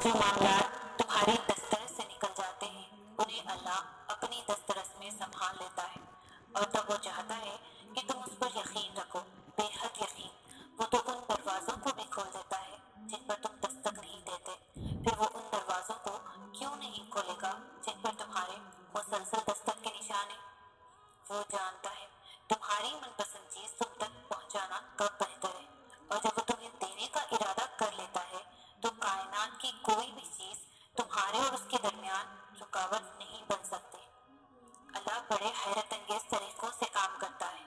جو معاملات تمہاری دسترس سے نکل جاتے ہیں انہیں اللہ اپنی دسترس میں سنبھال لیتا ہے، اور تب وہ چاہتا ہے کہ تم اس پر یقین رکھو، بے حد یقین۔ وہ تو ان دروازوں کو بھی کھول دیتا ہے جن پر تم دستک نہیں دیتے، پھر وہ ان دروازوں کو کیوں نہیں کھولے گا جن پر تمہارے مسلسل دستک کے نشان ہیں؟ وہ جانتا ہے تمہاری من پسند چیز تم تک پہنچانا کب بہتر ہے، اور جب وہ تمہیں دینے کا ارادہ کر لیتا ہے تو کائنات کی کوئی بھی چیز تمہارے اور اس کے درمیان رکاوٹ نہیں بن سکتی۔ اللہ بڑے حیرت انگیز طریقوں سے کام کرتا ہے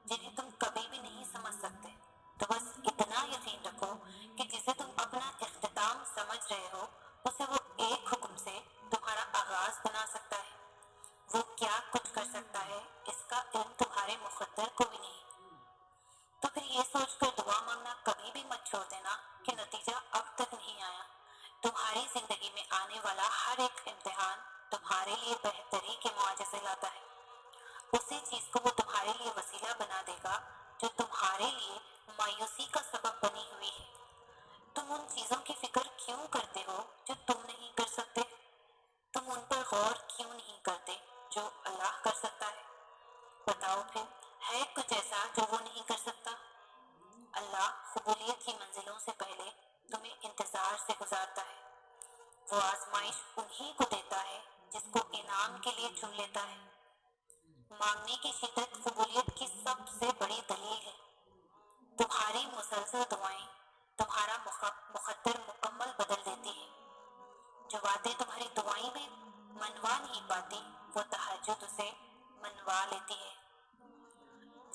جنہیں تم کبھی بھی نہیں سمجھ سکتے۔ تو بس اتنا یقین رکھو کہ جسے تم اپنا اختتام سمجھ رہے ہو اسے وہ ایک حکم سے تمہارا آغاز بنا سکتا ہے۔ وہ کیا کچھ کر سکتا ہے اس کا علم تمہارے مقدر کو بھی نہیں۔ تو پھر یہ سوچ کر دعا مانگنا کبھی بھی مت چھوڑ دینا کہ نتیجہ اب تک نہیں آیا۔ تمہاری زندگی میں آنے والا ہر ایک امتحان تمہارے لیے بہتری کے معجزے لاتا ہے۔ اسی چیز کو وہ تمہارے لیے وسیلہ بنا دے گا جو تمہارے لیے مایوسی کا سبب بنی ہوئی ہے۔ تم ان چیزوں کی فکر کیوں کرتے ہو جو تم نہیں کر سکتے؟ تم ان پر غور کیوں نہیں کرتے جو اللہ کر سکتا ہے؟ بتاؤ پھر، ہے کچھ ایسا جو وہ نہیں کر سکتا؟ اللہ قبولیت کی منزلوں سے پہلے تمہیں انتظار سے گزارتا ہے۔ وہ آزمائش انہی کو دیتا ہے جس کو انعام کے لیے چن لیتا ہے۔ مانگنے کی شدت قبولیت کی سب سے بڑی دلیل ہے۔ تمہاری مسلسل دعائیں تمہارا مقدر مکمل بدل دیتی ہیں۔ جو باتیں تمہاری دعائیں بھی منوا نہیں پاتی وہ تہجد اسے منوا لیتی ہے۔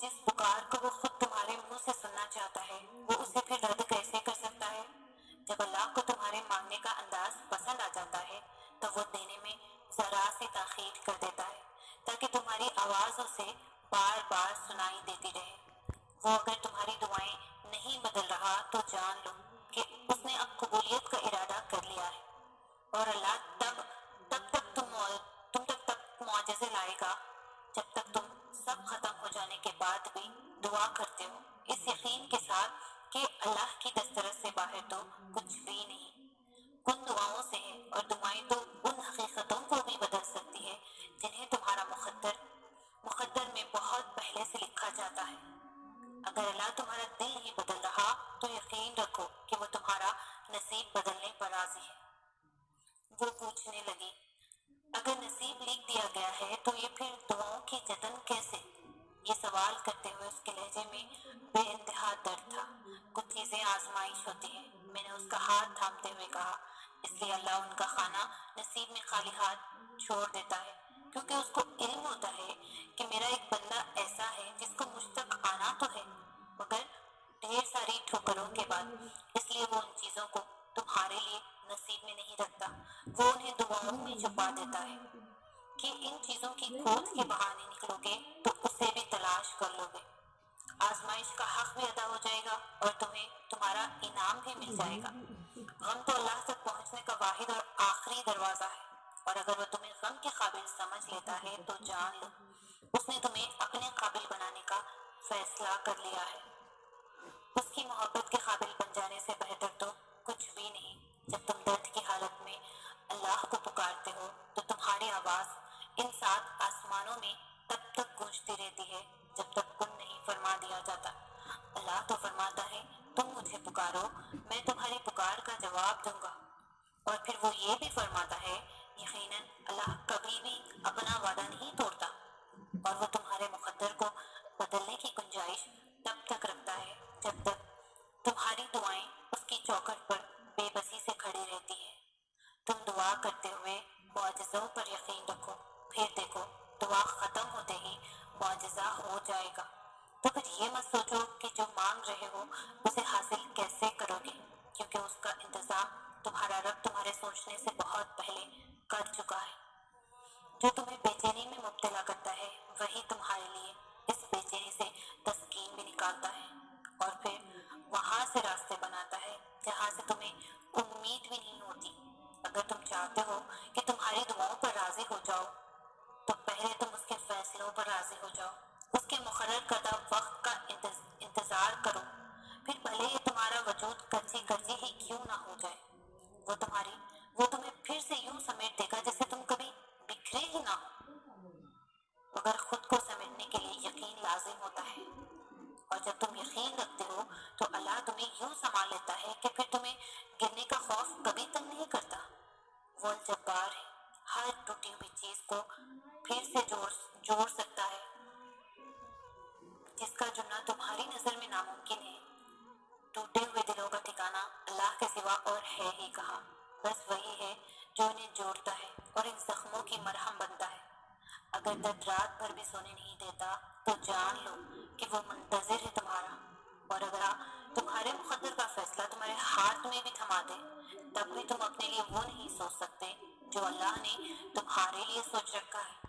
جس پکار کو وہ خود تمہارے منہ سے سننا چاہتا ہے وہ اسے پھر رد کیسے کر سکتا ہے؟ جب اللہ کو تمہارے مانگنے کا انداز پسند آ جاتا ہے تو وہ دینے میں ذرا سی تاخیر کر دیتا ہے تاکہ تمہاری آواز اسے بار بار سنائی دیتی رہے۔ وہ اگر تمہاری دعائیں نہیں بدل رہا تو جان لو کہ اس نے اب قبولیت کا ارادہ کر لیا ہے، اور اللہ تب تک تم تک معجزے لائے گا جب تک تم سب ختم ہو جانے کے بعد بھی دعا کرتے ہو، اس یقین کے ساتھ کہ اللہ کی دسترس سے باہر تو کچھ بھی نہیں۔ ان دعاؤں سے ہے، اور دعائیں تو ان حقیقتوں کو بھی بدل سکتی ہے جنہیں تمہارا مقدر میں بہت پہلے سے لکھا جاتا ہے۔ اگر اللہ تمہارا دل نہیں بدل رہا تو یقین رکھو کہ وہ تمہارا نصیب بدلنے پر راضی ہے۔ وہ پوچھنے لگی، اگر نصیب لکھ دیا گیا ہے تو یہ پھر دعاؤں کی جتن کیسے؟ یہ سوال کرتے ہوئے اس کے لہجے میں بے انتہا درد تھا۔ کچھ چیزیں آزمائش ہوتی ہیں، میں نے اس کا ہاتھ تھامتے ہوئے کہا، اس لیے اللہ ان کا خانہ نصیب میں خالی ہاتھ چھوڑ دیتا ہے، کیونکہ اس کو علم ہوتا ہے کہ میرا ایک بندہ ایسا ہے جس کو مجھ تک آنا تو ہے مگر ڈھیر ساری ٹھوکروں کے بعد، اس لیے وہ ان چیزوں کو تمہارے لیے نصیب میں نہیں رکھتا، وہ انہیں دعاؤں میں چھپا دیتا ہے کہ ان چیزوں کی کھوج کے بہانے نکلو گے تو اسے بھی تلاش کر لو گے۔ آزمائش کا حق بھی ادا ہو جائے گا اور تمہیں تمہارا انعام بھی مل جائے گا۔ غم تو اللہ تک پہنچنے کا واحد اور آخری دروازہ ہے، اور اگر وہ تمہیں غم کے قابل سمجھ لیتا ہے تو جان لو اس نے تمہیں اپنے قابل بنانے کا فیصلہ کر لیا ہے۔ اس کی محبت کے قابل بن جانے سے بہتر تو کچھ بھی نہیں۔ جب تم درد کی حالت میں اللہ کو پکارتے ہو تو تمہاری آواز ان سات آسمانوں میں تب تک گونجتی رہتی ہے جب تک کن نہیں فرما دیا جاتا۔ اللہ تو فرماتا ہے تم مجھے پکارو، میں تمہاری پکار کا جواب دوں گا، اور پھر وہ یہ بھی فرماتا ہے یقیناً اللہ کبھی بھی اپنا وعدہ نہیں توڑتا، اور وہ تمہارے مقدر کو بدلنے کی گنجائش تب تک رکھتا ہے جب تک تمہاری دعائیں اس کی چوکھٹ پر بے بسی سے کھڑی رہتی ہے۔ تم دعا کرتے ہوئے معجزوں پر یقین رکھو، پھر دیکھو دعا ختم ہوتے ہی معجزہ ہو جائے گا۔ تو پھر یہ مت سوچو کہ جو مانگ رہے ہو اسے حاصل کیسے کرو گے، کیونکہ اس کا انتظام تمہارا رب تمہارے سوچنے سے بہت پہلے کر چکا ہے۔ جو تمہیں بے چینی میں مبتلا کرتا ہے وہی تمہارے لیے اس بے چینی سے تسکین بھی نکالتا ہے، اور پھر وہاں سے راستے بناتا ہے جہاں سے تمہیں امید بھی نہیں ہوتی۔ اگر تم چاہتے ہو کہ تمہاری دعاؤں پر راضی ہو جاؤ تو پہلے تم اس کے فیصلوں پر راضی ہو جاؤ، اس کے مقرر کردہ وقت کا انتظار کرو، پھر بھلے ہی تمہارا وجود کچی کچی ہی کیوں نہ ہو جائے۔ وہ تمہیں پھر سے یوں سمیٹ دے گا جیسے تم کبھی بکھرے ہی نہ ہو۔ مگر خود کو سمیٹنے کے لیے یقین لازم ہوتا ہے، اور جب تم یقین رکھتے ہو تو اللہ تمہیں یوں سنبھال لیتا ہے کہ پھر تمہیں گرنے کا خوف کبھی تک نہیں کرتا۔ وہ الجبار ہے، ہر ٹوٹی ہوئی چیز کو پھر سے جوڑ سکتا ہے، جس کا جڑنا تمہاری نظر میں ناممکن ہے۔ ٹوٹے ہوئے دلوں کا ٹھکانہ اللہ کے سوا اور ہے ہی کہاں؟ بس وہی ہے جو انہیں جوڑتا ہے اور ان زخموں کی مرہم بنتا ہے۔ اگر درد رات بھر بھی سونے نہیں دیتا تو جان لو کہ وہ منتظر ہے تمہارا، اور اگر تمہارے مقدر کا فیصلہ تمہارے ہاتھ میں بھی تھما دے تب بھی تم اپنے لیے وہ نہیں سوچ سکتے جو اللہ نے تمہارے لیے سوچ رکھا ہے۔